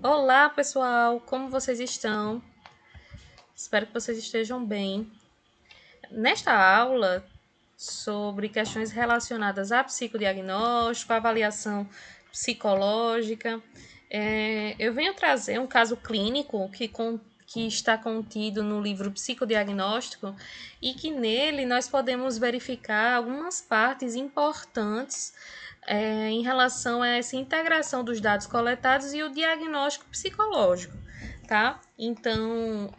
Olá, pessoal! Como vocês estão? Espero que vocês estejam bem. Nesta aula sobre questões relacionadas a psicodiagnóstico, avaliação psicológica, eu venho trazer um caso clínico que está contido no livro Psicodiagnóstico e que nele nós podemos verificar algumas partes importantes em relação a essa integração dos dados coletados e o diagnóstico psicológico, tá? Então,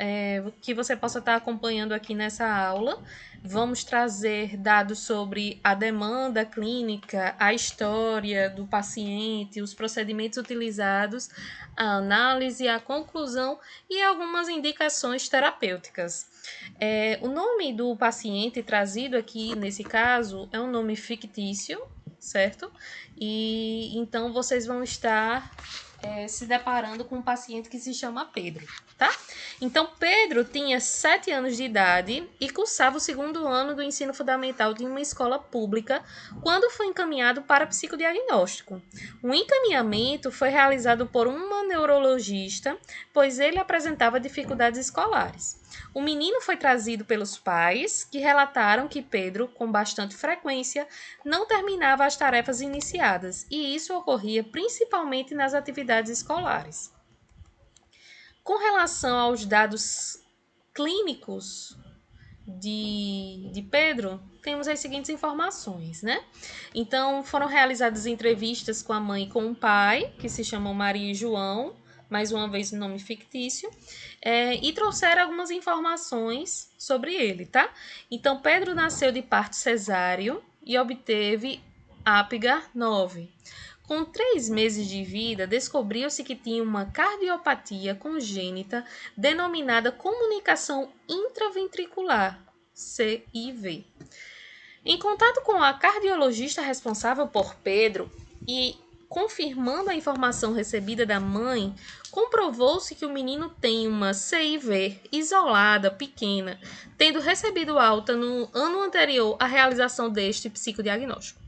que você possa estar acompanhando aqui nessa aula. Vamos trazer dados sobre a demanda clínica, a história do paciente, os procedimentos utilizados, a análise, a conclusão e algumas indicações terapêuticas. O nome do paciente trazido aqui nesse caso é um nome fictício, certo? E então vocês vão estar se deparando com um paciente que se chama Pedro, tá? Então, Pedro tinha 7 anos de idade e cursava o segundo ano do ensino fundamental de uma escola pública quando foi encaminhado para psicodiagnóstico. O encaminhamento foi realizado por uma neurologista, pois ele apresentava dificuldades escolares. O menino foi trazido pelos pais, que relataram que Pedro, com bastante frequência, não terminava as tarefas iniciadas, e isso ocorria principalmente nas atividades escolares. Com relação aos dados clínicos de Pedro, temos as seguintes informações, né? Então, foram realizadas entrevistas com a mãe e com o pai, que se chamam Maria e João, mais uma vez nome fictício, e trouxeram algumas informações sobre ele, tá? Então, Pedro nasceu de parto cesáreo e obteve Apgar 9. Com 3 meses de vida, descobriu-se que tinha uma cardiopatia congênita denominada comunicação intraventricular, CIV. Em contato com a cardiologista responsável por Pedro e confirmando a informação recebida da mãe, comprovou-se que o menino tem uma CIV isolada, pequena, tendo recebido alta no ano anterior à realização deste psicodiagnóstico.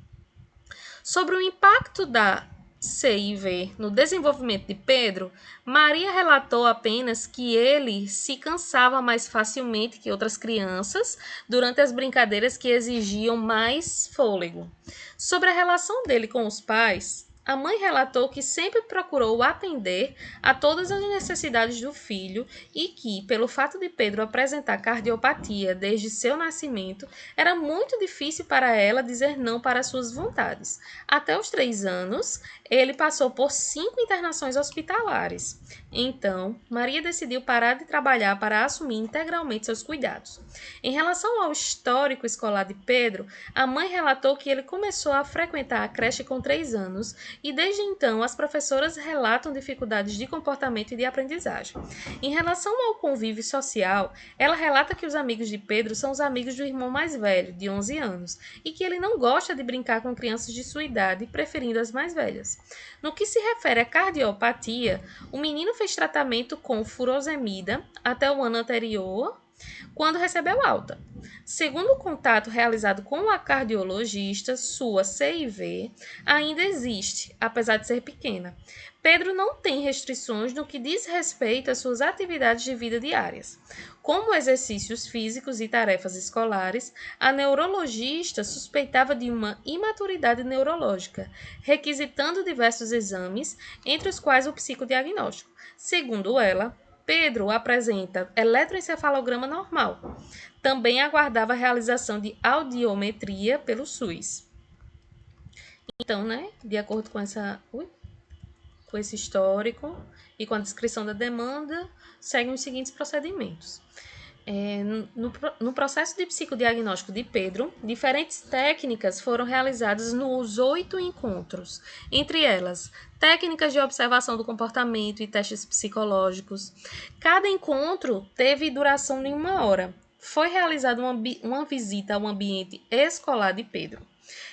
Sobre o impacto da CIV no desenvolvimento de Pedro, Maria relatou apenas que ele se cansava mais facilmente que outras crianças durante as brincadeiras que exigiam mais fôlego. Sobre a relação dele com os pais, a mãe relatou que sempre procurou atender a todas as necessidades do filho e que, pelo fato de Pedro apresentar cardiopatia desde seu nascimento, era muito difícil para ela dizer não para suas vontades. Até os 3 anos, ele passou por 5 internações hospitalares. Então, Maria decidiu parar de trabalhar para assumir integralmente seus cuidados. Em relação ao histórico escolar de Pedro, a mãe relatou que ele começou a frequentar a creche com 3 anos e desde então as professoras relatam dificuldades de comportamento e de aprendizagem. Em relação ao convívio social, ela relata que os amigos de Pedro são os amigos do irmão mais velho, de 11 anos, e que ele não gosta de brincar com crianças de sua idade, preferindo as mais velhas. No que se refere à cardiopatia, o menino fez tratamento com furosemida até o ano anterior, quando recebeu alta. Segundo o contato realizado com a cardiologista, sua CIV ainda existe, apesar de ser pequena. Pedro não tem restrições no que diz respeito às suas atividades de vida diárias. Como exercícios físicos e tarefas escolares, a neurologista suspeitava de uma imaturidade neurológica, requisitando diversos exames, entre os quais o psicodiagnóstico. Segundo ela, Pedro apresenta eletroencefalograma normal. Também aguardava a realização de audiometria pelo SUS. Então, né, de acordo com esse histórico e com a descrição da demanda, seguem os seguintes procedimentos. No processo de psicodiagnóstico de Pedro, diferentes técnicas foram realizadas nos 8 encontros, entre elas técnicas de observação do comportamento e testes psicológicos. Cada encontro teve duração de 1 hora. Foi realizada uma visita ao ambiente escolar de Pedro.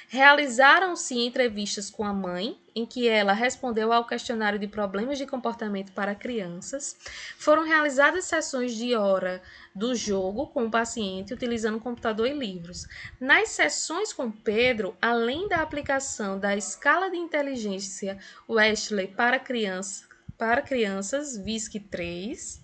Realizaram-se entrevistas com a mãe, em que ela respondeu ao questionário de problemas de comportamento para crianças. Foram realizadas sessões de hora do jogo com o paciente, utilizando computador e livros. Nas sessões com Pedro, além da aplicação da escala de inteligência Westley para crianças, para crianças, VISC 3.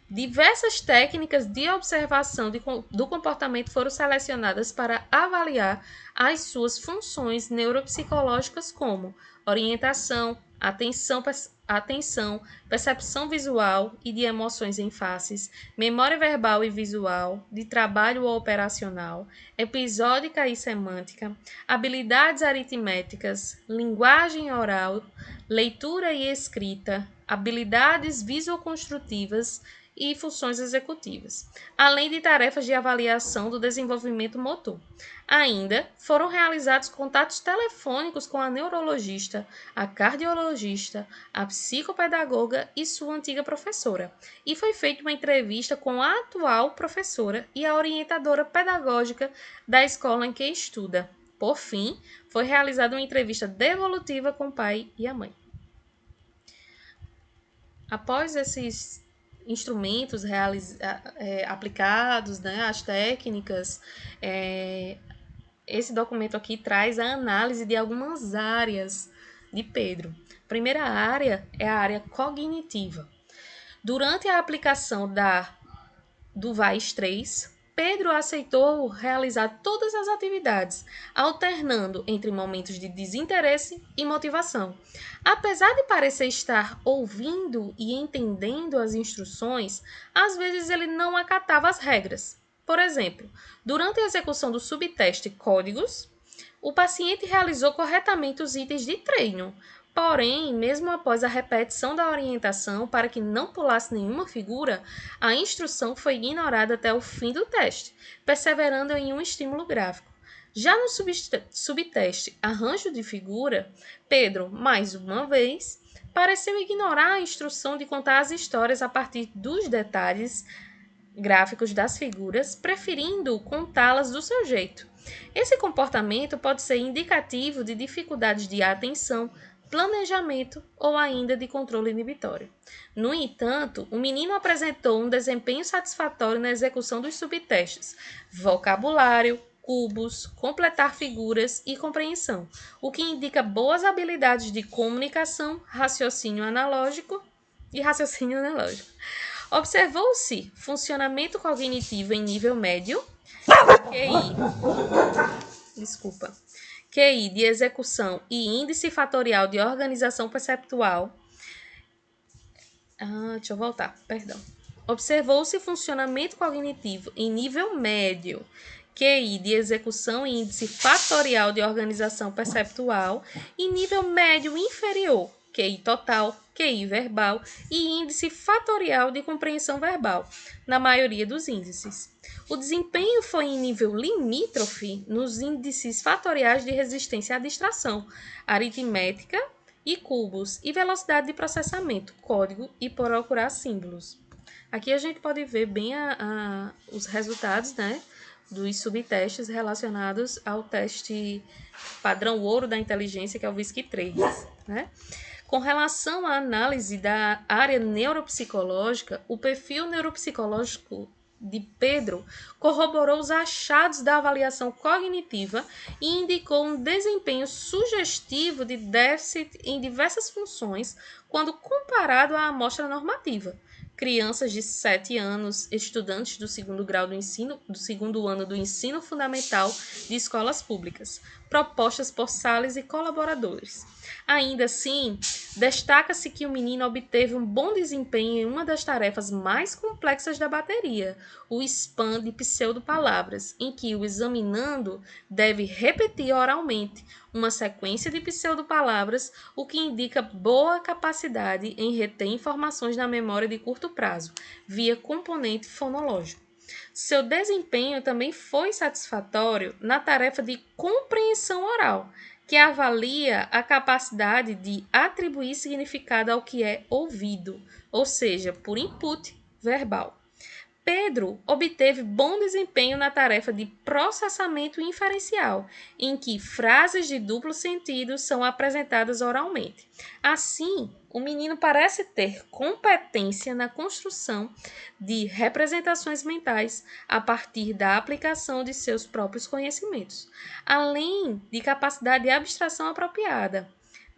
Diversas técnicas de observação do comportamento foram selecionadas para avaliar as suas funções neuropsicológicas, como orientação, atenção, percepção visual e de emoções em faces, memória verbal e visual, de trabalho ou operacional, episódica e semântica, habilidades aritméticas, linguagem oral, leitura e escrita, habilidades visoconstrutivas e funções executivas, além de tarefas de avaliação do desenvolvimento motor. Ainda foram realizados contatos telefônicos com a neurologista, a cardiologista, a psicopedagoga e sua antiga professora, e foi feita uma entrevista com a atual professora e a orientadora pedagógica da escola em que estuda. Por fim, foi realizada uma entrevista devolutiva com o pai e a mãe. Após esses instrumentos aplicados, né, as técnicas, esse documento aqui traz a análise de algumas áreas de Pedro. A primeira área é a área cognitiva. Durante a aplicação do VAIS 3, Pedro aceitou realizar todas as atividades, alternando entre momentos de desinteresse e motivação. Apesar de parecer estar ouvindo e entendendo as instruções, às vezes ele não acatava as regras. Por exemplo, durante a execução do subteste Códigos, o paciente realizou corretamente os itens de treino. Porém, mesmo após a repetição da orientação para que não pulasse nenhuma figura, a instrução foi ignorada até o fim do teste, perseverando em um estímulo gráfico. Já no subteste Arranjo de Figura, Pedro, mais uma vez, pareceu ignorar a instrução de contar as histórias a partir dos detalhes gráficos das figuras, preferindo contá-las do seu jeito. Esse comportamento pode ser indicativo de dificuldades de atenção, planejamento ou ainda de controle inibitório. No entanto, o menino apresentou um desempenho satisfatório na execução dos subtestes, vocabulário, cubos, completar figuras e compreensão, o que indica boas habilidades de comunicação, raciocínio analógico. Observou-se funcionamento cognitivo em nível médio, QI de execução e índice fatorial de organização perceptual. Observou-se funcionamento cognitivo em nível médio, QI de execução e índice fatorial de organização perceptual, e nível médio inferior, QI total, QI verbal e índice fatorial de compreensão verbal, na maioria dos índices. O desempenho foi em nível limítrofe nos índices fatoriais de resistência à distração, aritmética e cubos, e velocidade de processamento, código e procurar símbolos. Aqui a gente pode ver bem os resultados, né, dos subtestes relacionados ao teste padrão ouro da inteligência, que é o VISC 3, né? Com relação à análise da área neuropsicológica, o perfil neuropsicológico de Pedro corroborou os achados da avaliação cognitiva e indicou um desempenho sugestivo de déficit em diversas funções quando comparado à amostra normativa. Crianças de 7 anos, estudantes do segundo ano do ensino fundamental de escolas públicas, propostas por Salles e colaboradores. Ainda assim, destaca-se que o menino obteve um bom desempenho em uma das tarefas mais complexas da bateria, o SPAN de pseudopalavras, em que o examinando deve repetir oralmente uma sequência de pseudopalavras, o que indica boa capacidade em reter informações na memória de curto prazo, via componente fonológico. Seu desempenho também foi satisfatório na tarefa de compreensão oral, que avalia a capacidade de atribuir significado ao que é ouvido, ou seja, por input verbal. Pedro obteve bom desempenho na tarefa de processamento inferencial, em que frases de duplo sentido são apresentadas oralmente. Assim, o menino parece ter competência na construção de representações mentais a partir da aplicação de seus próprios conhecimentos, além de capacidade de abstração apropriada.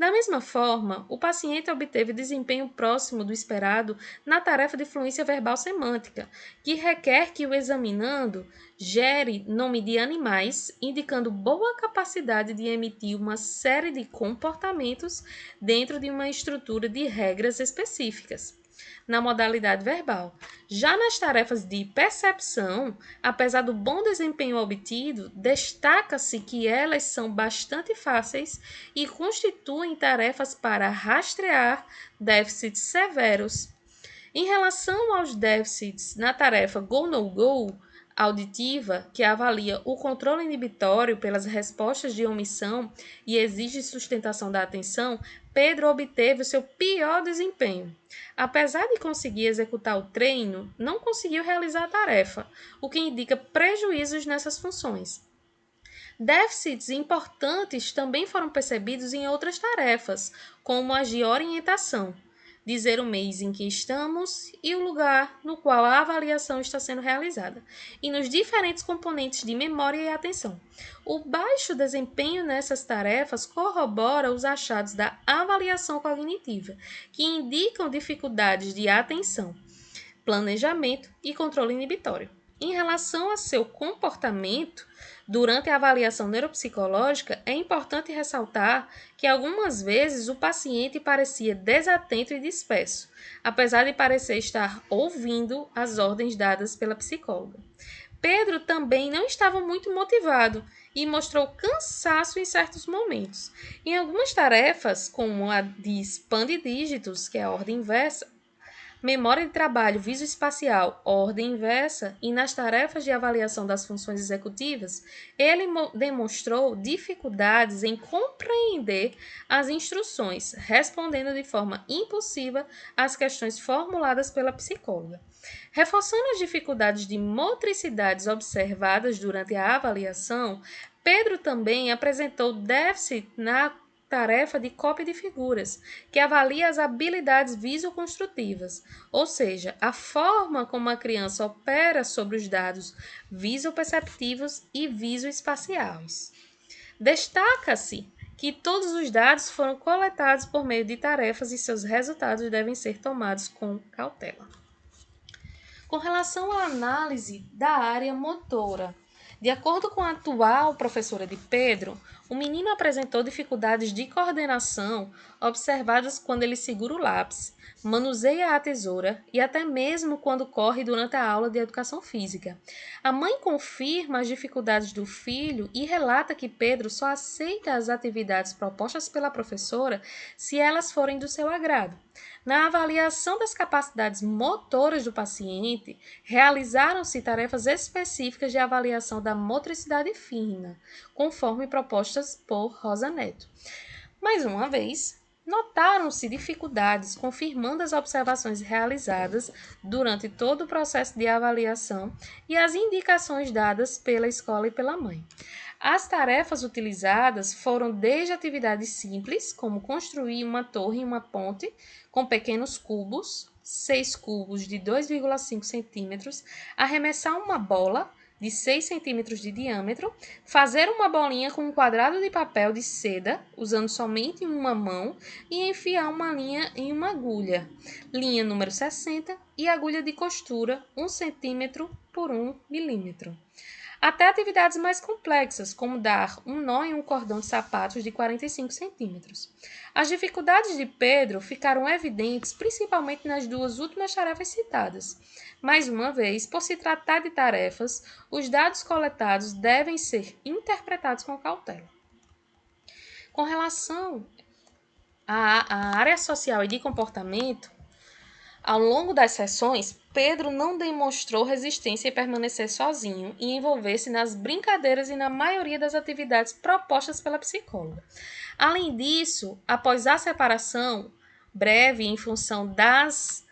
Da mesma forma, o paciente obteve desempenho próximo do esperado na tarefa de fluência verbal semântica, que requer que o examinando gere nome de animais, indicando boa capacidade de emitir uma série de comportamentos dentro de uma estrutura de regras específicas na modalidade verbal. Já nas tarefas de percepção, apesar do bom desempenho obtido, destaca-se que elas são bastante fáceis e constituem tarefas para rastrear déficits severos. Em relação aos déficits na tarefa Go-No-Go auditiva, que avalia o controle inibitório pelas respostas de omissão e exige sustentação da atenção, Pedro obteve o seu pior desempenho. Apesar de conseguir executar o treino, não conseguiu realizar a tarefa, o que indica prejuízos nessas funções. Déficits importantes também foram percebidos em outras tarefas, como as de orientação, dizer o mês em que estamos e o lugar no qual a avaliação está sendo realizada, e nos diferentes componentes de memória e atenção. O baixo desempenho nessas tarefas corrobora os achados da avaliação cognitiva, que indicam dificuldades de atenção, planejamento e controle inibitório. Em relação a seu comportamento, durante a avaliação neuropsicológica, é importante ressaltar que algumas vezes o paciente parecia desatento e disperso, apesar de parecer estar ouvindo as ordens dadas pela psicóloga. Pedro também não estava muito motivado e mostrou cansaço em certos momentos. Em algumas tarefas, como a de expande dígitos, que é a ordem inversa, memória de trabalho visoespacial, ordem inversa, e nas tarefas de avaliação das funções executivas, ele demonstrou dificuldades em compreender as instruções, respondendo de forma impulsiva às questões formuladas pela psicóloga. Reforçando as dificuldades de motricidades observadas durante a avaliação, Pedro também apresentou déficit na tarefa de cópia de figuras, que avalia as habilidades visoconstrutivas, ou seja, a forma como a criança opera sobre os dados visoperceptivos e visoespaciais. Destaca-se que todos os dados foram coletados por meio de tarefas e seus resultados devem ser tomados com cautela. Com relação à análise da área motora, de acordo com a atual professora de Pedro, o menino apresentou dificuldades de coordenação observadas quando ele segura o lápis, manuseia a tesoura e até mesmo quando corre durante a aula de educação física. A mãe confirma as dificuldades do filho e relata que Pedro só aceita as atividades propostas pela professora se elas forem do seu agrado. Na avaliação das capacidades motoras do paciente, realizaram-se tarefas específicas de avaliação da motricidade fina, conforme propostas por Rosa Neto. Mais uma vez, notaram-se dificuldades, confirmando as observações realizadas durante todo o processo de avaliação e as indicações dadas pela escola e pela mãe. As tarefas utilizadas foram desde atividades simples, como construir uma torre e uma ponte com pequenos cubos, 6 cubos de 2,5 centímetros, arremessar uma bola de 6 centímetros de diâmetro, fazer uma bolinha com um quadrado de papel de seda, usando somente uma mão, e enfiar uma linha em uma agulha, linha número 60, e agulha de costura 1 centímetro por 1 milímetro. Até atividades mais complexas, como dar um nó em um cordão de sapatos de 45 centímetros. As dificuldades de Pedro ficaram evidentes principalmente nas duas últimas tarefas citadas. Mais uma vez, por se tratar de tarefas, os dados coletados devem ser interpretados com cautela. Com relação à área social e de comportamento, ao longo das sessões, Pedro não demonstrou resistência em permanecer sozinho e envolver-se nas brincadeiras e na maioria das atividades propostas pela psicóloga. Além disso, após a separação breve em função das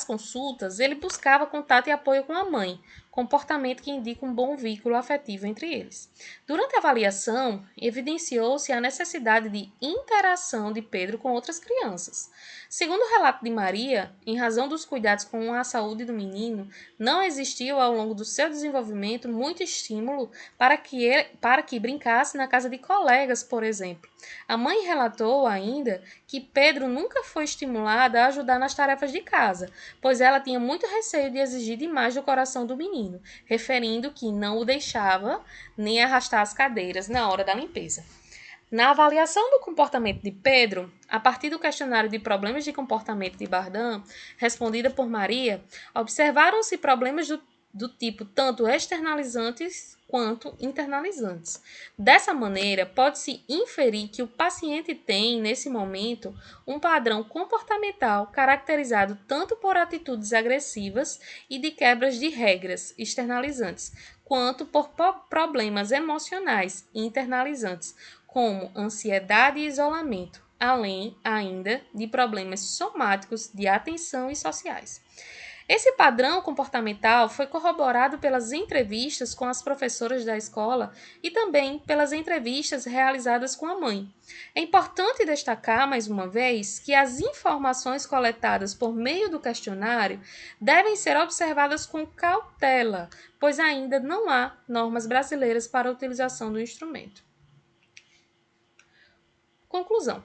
consultas, ele buscava contato e apoio com a mãe, comportamento que indica um bom vínculo afetivo entre eles. Durante a avaliação, evidenciou-se a necessidade de interação de Pedro com outras crianças. Segundo o relato de Maria, em razão dos cuidados com a saúde do menino, não existiu ao longo do seu desenvolvimento muito estímulo para que brincasse na casa de colegas, por exemplo. A mãe relatou ainda que Pedro nunca foi estimulado a ajudar nas tarefas de casa, pois ela tinha muito receio de exigir demais do coração do menino, referindo que não o deixava nem arrastar as cadeiras na hora da limpeza. Na avaliação do comportamento de Pedro, a partir do questionário de problemas de comportamento de Bardan, respondida por Maria, observaram-se problemas do tipo tanto externalizantes quanto internalizantes. Dessa maneira, pode-se inferir que o paciente tem, nesse momento, um padrão comportamental caracterizado tanto por atitudes agressivas e de quebras de regras externalizantes, quanto por problemas emocionais internalizantes, como ansiedade e isolamento, além ainda de problemas somáticos de atenção e sociais. Esse padrão comportamental foi corroborado pelas entrevistas com as professoras da escola e também pelas entrevistas realizadas com a mãe. É importante destacar, mais uma vez, que as informações coletadas por meio do questionário devem ser observadas com cautela, pois ainda não há normas brasileiras para a utilização do instrumento. Conclusão.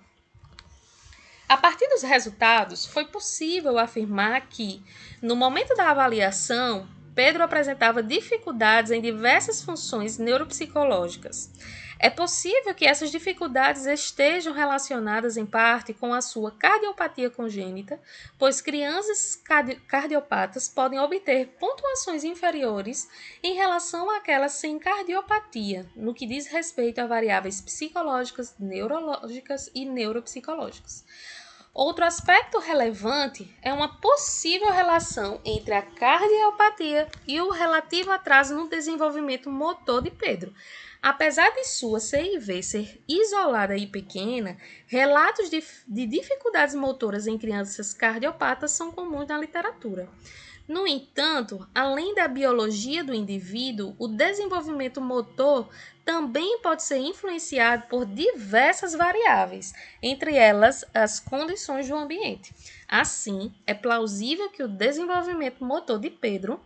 A partir dos resultados, foi possível afirmar que, no momento da avaliação, Pedro apresentava dificuldades em diversas funções neuropsicológicas. É possível que essas dificuldades estejam relacionadas em parte com a sua cardiopatia congênita, pois crianças cardiopatas podem obter pontuações inferiores em relação àquelas sem cardiopatia, no que diz respeito a variáveis psicológicas, neurológicas e neuropsicológicas. Outro aspecto relevante é uma possível relação entre a cardiopatia e o relativo atraso no desenvolvimento motor de Pedro. Apesar de sua CIV ser isolada e pequena, relatos de dificuldades motoras em crianças cardiopatas são comuns na literatura. No entanto, além da biologia do indivíduo, o desenvolvimento motor também pode ser influenciado por diversas variáveis, entre elas as condições do ambiente. Assim, é plausível que o desenvolvimento motor de Pedro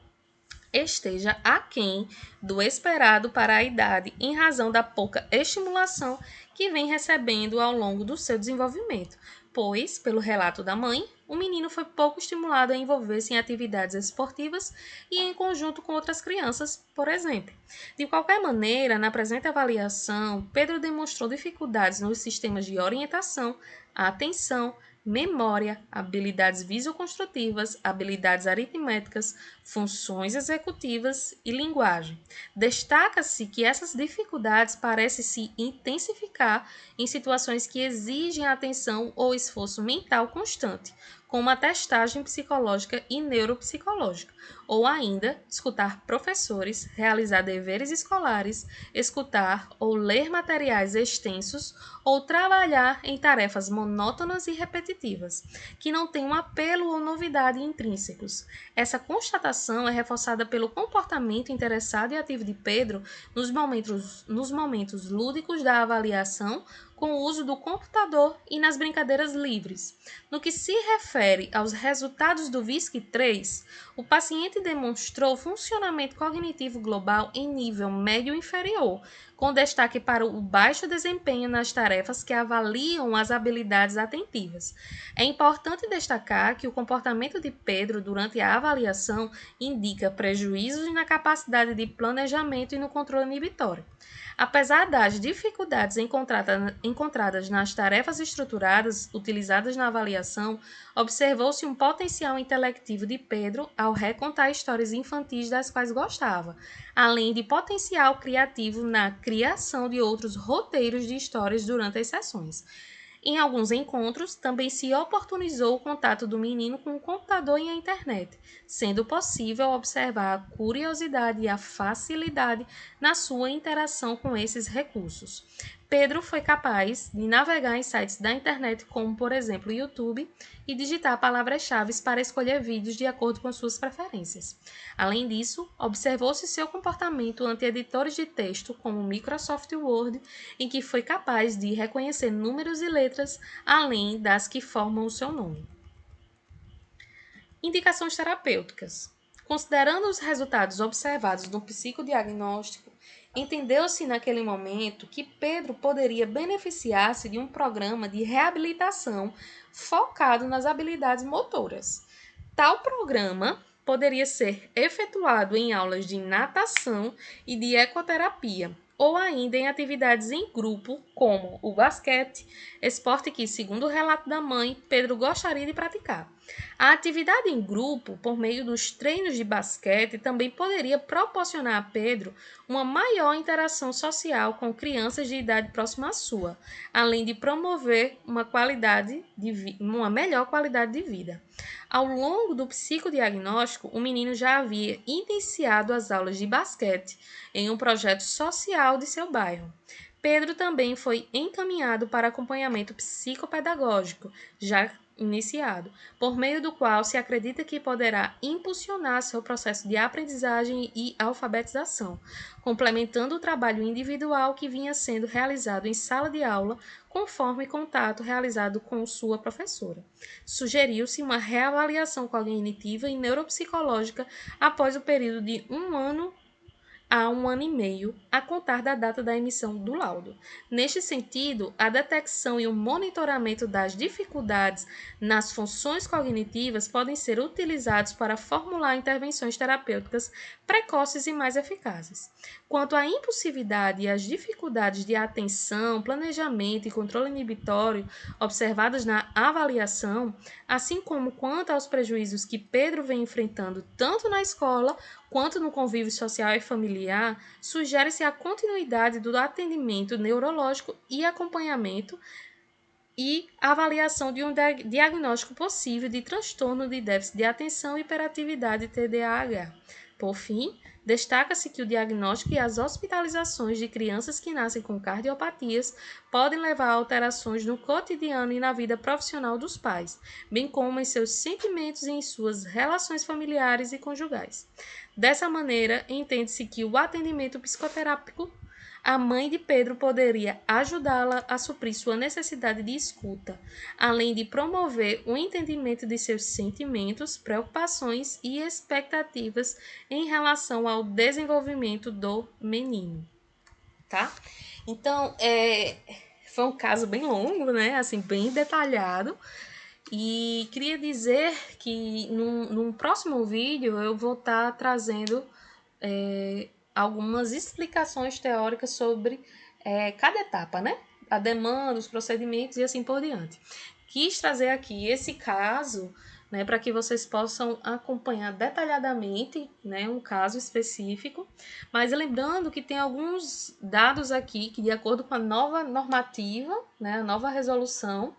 esteja aquém do esperado para a idade em razão da pouca estimulação que vem recebendo ao longo do seu desenvolvimento, pois, pelo relato da mãe, o menino foi pouco estimulado a envolver-se em atividades esportivas e em conjunto com outras crianças, por exemplo. De qualquer maneira, na presente avaliação, Pedro demonstrou dificuldades nos sistemas de orientação, atenção, memória, habilidades visoconstrutivas, habilidades aritméticas, funções executivas e linguagem. Destaca-se que essas dificuldades parecem se intensificar em situações que exigem atenção ou esforço mental constante, como a testagem psicológica e neuropsicológica, ou ainda escutar professores, realizar deveres escolares, escutar ou ler materiais extensos ou trabalhar em tarefas monótonas e repetitivas, que não têm um apelo ou novidade intrínsecos. Essa constatação é reforçada pelo comportamento interessado e ativo de Pedro nos momentos lúdicos da avaliação, com o uso do computador e nas brincadeiras livres. No que se refere aos resultados do VISC-3, o paciente demonstrou funcionamento cognitivo global em nível médio inferior, com destaque para o baixo desempenho nas tarefas que avaliam as habilidades atentivas. É importante destacar que o comportamento de Pedro durante a avaliação indica prejuízos na capacidade de planejamento e no controle inibitório. Apesar das dificuldades encontradas nas tarefas estruturadas utilizadas na avaliação, observou-se um potencial intelectivo de Pedro ao recontar histórias infantis das quais gostava, além de potencial criativo na criação de outros roteiros de histórias durante as sessões. Em alguns encontros, também se oportunizou o contato do menino com o computador e a internet, sendo possível observar a curiosidade e a facilidade na sua interação com esses recursos. Pedro foi capaz de navegar em sites da internet como, por exemplo, o YouTube e digitar palavras-chave para escolher vídeos de acordo com suas preferências. Além disso, observou-se seu comportamento ante editores de texto como o Microsoft Word, em que foi capaz de reconhecer números e letras além das que formam o seu nome. Indicações terapêuticas. Considerando os resultados observados no psicodiagnóstico, entendeu-se naquele momento que Pedro poderia beneficiar-se de um programa de reabilitação focado nas habilidades motoras. Tal programa poderia ser efetuado em aulas de natação e de ecoterapia, ou ainda em atividades em grupo, como o basquete, esporte que, segundo o relato da mãe, Pedro gostaria de praticar. A atividade em grupo, por meio dos treinos de basquete, também poderia proporcionar a Pedro uma maior interação social com crianças de idade próxima à sua, além de promover uma melhor qualidade de vida. Ao longo do psicodiagnóstico, o menino já havia iniciado as aulas de basquete em um projeto social de seu bairro. Pedro também foi encaminhado para acompanhamento psicopedagógico, já iniciado, por meio do qual se acredita que poderá impulsionar seu processo de aprendizagem e alfabetização, complementando o trabalho individual que vinha sendo realizado em sala de aula, conforme contato realizado com sua professora. Sugeriu-se uma reavaliação cognitiva e neuropsicológica após o período de 1 ano a 1 ano e meio, a contar da data da emissão do laudo. Neste sentido, a detecção e o monitoramento das dificuldades nas funções cognitivas podem ser utilizados para formular intervenções terapêuticas precoces e mais eficazes. Quanto à impulsividade e às dificuldades de atenção, planejamento e controle inibitório observadas na avaliação, assim como quanto aos prejuízos que Pedro vem enfrentando tanto na escola quanto no convívio social e familiar, sugere-se a continuidade do atendimento neurológico e acompanhamento e avaliação de um diagnóstico possível de transtorno de déficit de atenção e hiperatividade TDAH. Por fim, destaca-se que o diagnóstico e as hospitalizações de crianças que nascem com cardiopatias podem levar a alterações no cotidiano e na vida profissional dos pais, bem como em seus sentimentos e em suas relações familiares e conjugais. Dessa maneira, entende-se que o atendimento psicoterápico, a mãe de Pedro poderia ajudá-la a suprir sua necessidade de escuta, além de promover o entendimento de seus sentimentos, preocupações e expectativas em relação ao desenvolvimento do menino, tá? Então, foi um caso bem longo, né? Assim, bem detalhado. E queria dizer que num próximo vídeo eu vou estar trazendo algumas explicações teóricas sobre cada etapa, né? A demanda, os procedimentos e assim por diante. Quis trazer aqui esse caso, né, para que vocês possam acompanhar detalhadamente, né, um caso específico, mas lembrando que tem alguns dados aqui que, de acordo com a nova normativa, né, a nova resolução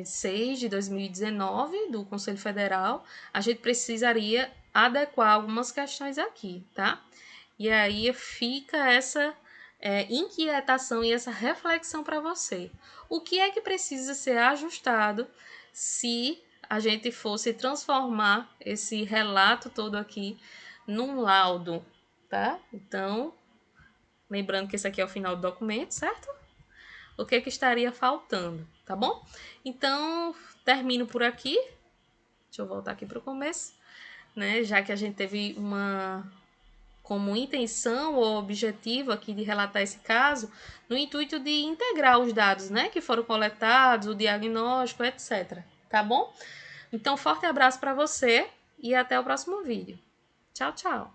6 de 2019 do Conselho Federal, a gente precisaria adequar algumas questões aqui, tá? E aí fica essa inquietação e essa reflexão para você. O que é que precisa ser ajustado se a gente fosse transformar esse relato todo aqui num laudo, tá? Então, lembrando que esse aqui é o final do documento, certo? O que estaria faltando, tá bom? Então, termino por aqui. Deixa eu voltar aqui para o começo, né? Já que a gente teve como intenção ou objetivo aqui de relatar esse caso, no intuito de integrar os dados, né, que foram coletados, o diagnóstico, etc. Tá bom? Então, forte abraço para você e até o próximo vídeo. Tchau, tchau!